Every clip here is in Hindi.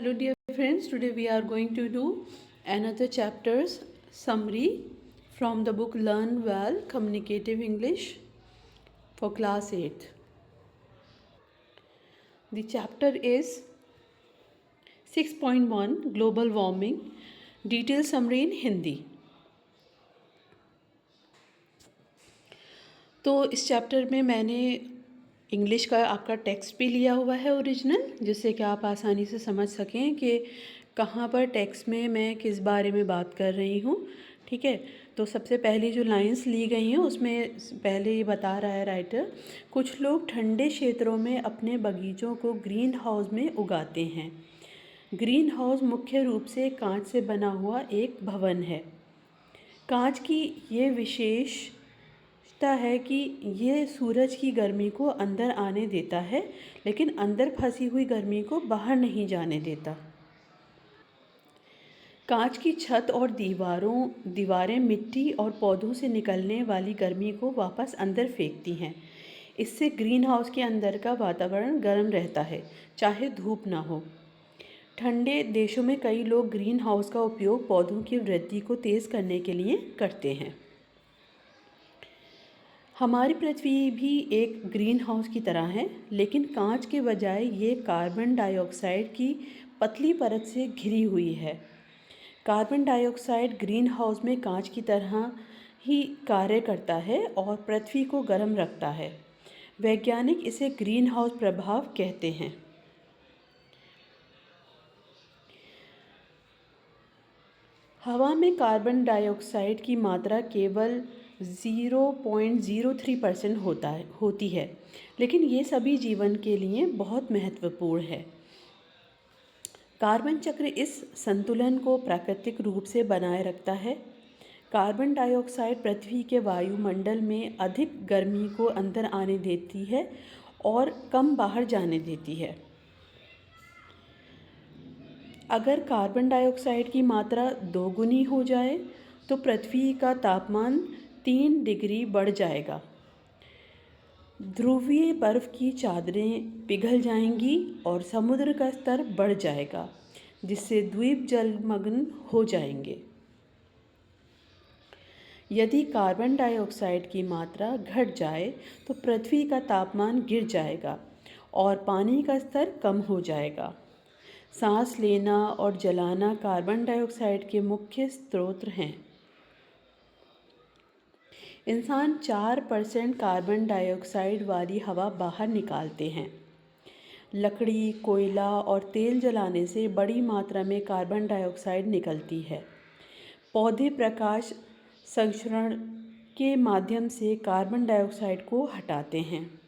Hello dear friends, today we are going to do another chapter's summary from the book Learn Well Communicative English for class 8th. The chapter is 6.1 Global Warming, detailed summary in Hindi. तो इस चैप्टर में मैंने इंग्लिश का आपका टेक्स्ट भी लिया हुआ है ओरिजिनल, जिससे कि आप आसानी से समझ सकें कि कहाँ पर टेक्स्ट में मैं किस बारे में बात कर रही हूँ। ठीक है, तो सबसे पहली जो लाइंस ली गई हैं उसमें पहले ये बता रहा है राइटर, कुछ लोग ठंडे क्षेत्रों में अपने बगीचों को ग्रीन हाउस में उगाते हैं। ग्रीन हाउस मुख्य रूप से कांच से बना हुआ एक भवन है। कांच की ये विशेषता है कि ये सूरज की गर्मी को अंदर आने देता है, लेकिन अंदर फंसी हुई गर्मी को बाहर नहीं जाने देता। कांच की छत और दीवारें मिट्टी और पौधों से निकलने वाली गर्मी को वापस अंदर फेंकती हैं। इससे ग्रीन हाउस के अंदर का वातावरण गर्म रहता है, चाहे धूप ना हो। ठंडे देशों में कई लोग ग्रीन हाउस का उपयोग पौधों की वृद्धि को तेज़ करने के लिए करते हैं। हमारी पृथ्वी भी एक ग्रीन हाउस की तरह है, लेकिन कांच के बजाय ये कार्बन डाइऑक्साइड की पतली परत से घिरी हुई है। कार्बन डाइऑक्साइड ग्रीन हाउस में कांच की तरह ही कार्य करता है और पृथ्वी को गर्म रखता है। वैज्ञानिक इसे ग्रीन हाउस प्रभाव कहते हैं। हवा में कार्बन डाइऑक्साइड की मात्रा केवल 0.03% होती है, लेकिन ये सभी जीवन के लिए बहुत महत्वपूर्ण है। कार्बन चक्र इस संतुलन को प्राकृतिक रूप से बनाए रखता है। कार्बन डाइऑक्साइड पृथ्वी के वायुमंडल में अधिक गर्मी को अंदर आने देती है और कम बाहर जाने देती है। अगर कार्बन डाइऑक्साइड की मात्रा दोगुनी हो जाए तो पृथ्वी का तापमान 3 डिग्री बढ़ जाएगा। ध्रुवीय बर्फ की चादरें पिघल जाएंगी और समुद्र का स्तर बढ़ जाएगा, जिससे द्वीप जलमग्न हो जाएंगे। यदि कार्बन डाइऑक्साइड की मात्रा घट जाए तो पृथ्वी का तापमान गिर जाएगा और पानी का स्तर कम हो जाएगा। सांस लेना और जलाना कार्बन डाइऑक्साइड के मुख्य स्रोत हैं। इंसान 4% कार्बन डाइऑक्साइड वाली हवा बाहर निकालते हैं। लकड़ी, कोयला और तेल जलाने से बड़ी मात्रा में कार्बन डाइऑक्साइड निकलती है। पौधे प्रकाश संचरण के माध्यम से कार्बन डाइऑक्साइड को हटाते हैं,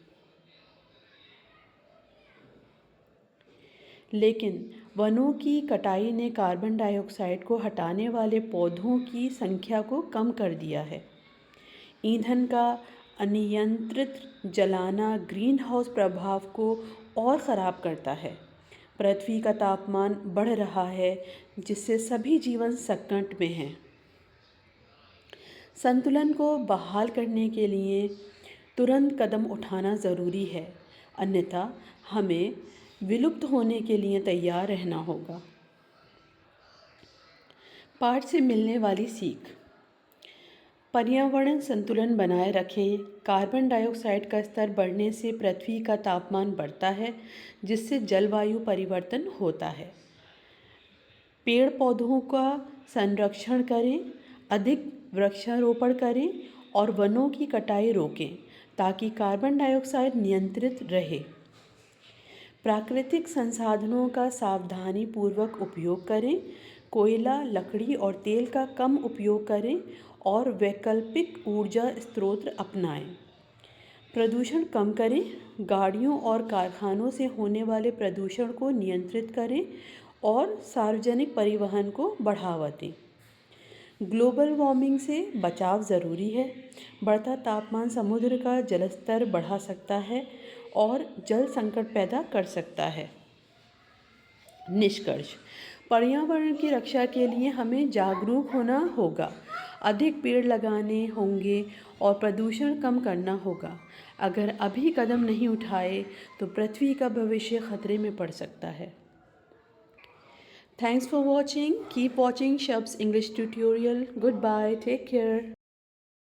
लेकिन वनों की कटाई ने कार्बन डाइऑक्साइड को हटाने वाले पौधों की संख्या को कम कर दिया है। ईंधन का अनियंत्रित जलाना ग्रीन हाउस प्रभाव को और ख़राब करता है। पृथ्वी का तापमान बढ़ रहा है, जिससे सभी जीवन संकट में हैं। संतुलन को बहाल करने के लिए तुरंत कदम उठाना ज़रूरी है, अन्यथा हमें विलुप्त होने के लिए तैयार रहना होगा। पाठ से मिलने वाली सीख: पर्यावरण संतुलन बनाए रखें। कार्बन डाइऑक्साइड का स्तर बढ़ने से पृथ्वी का तापमान बढ़ता है, जिससे जलवायु परिवर्तन होता है। पेड़ पौधों का संरक्षण करें, अधिक वृक्षारोपण करें और वनों की कटाई रोकें ताकि कार्बन डाइऑक्साइड नियंत्रित रहे। प्राकृतिक संसाधनों का सावधानीपूर्वक उपयोग करें। कोयला, लकड़ी और तेल का कम उपयोग करें और वैकल्पिक ऊर्जा स्रोत अपनाएं। प्रदूषण कम करें। गाड़ियों और कारखानों से होने वाले प्रदूषण को नियंत्रित करें और सार्वजनिक परिवहन को बढ़ावा दें। ग्लोबल वार्मिंग से बचाव ज़रूरी है। बढ़ता तापमान समुद्र का जलस्तर बढ़ा सकता है और जल संकट पैदा कर सकता है। निष्कर्ष: पर्यावरण की रक्षा के लिए हमें जागरूक होना होगा, अधिक पेड़ लगाने होंगे और प्रदूषण कम करना होगा। अगर अभी कदम नहीं उठाए तो पृथ्वी का भविष्य खतरे में पड़ सकता है। Thanks for watching. Keep watching Shab's English tutorial. Goodbye. Take care.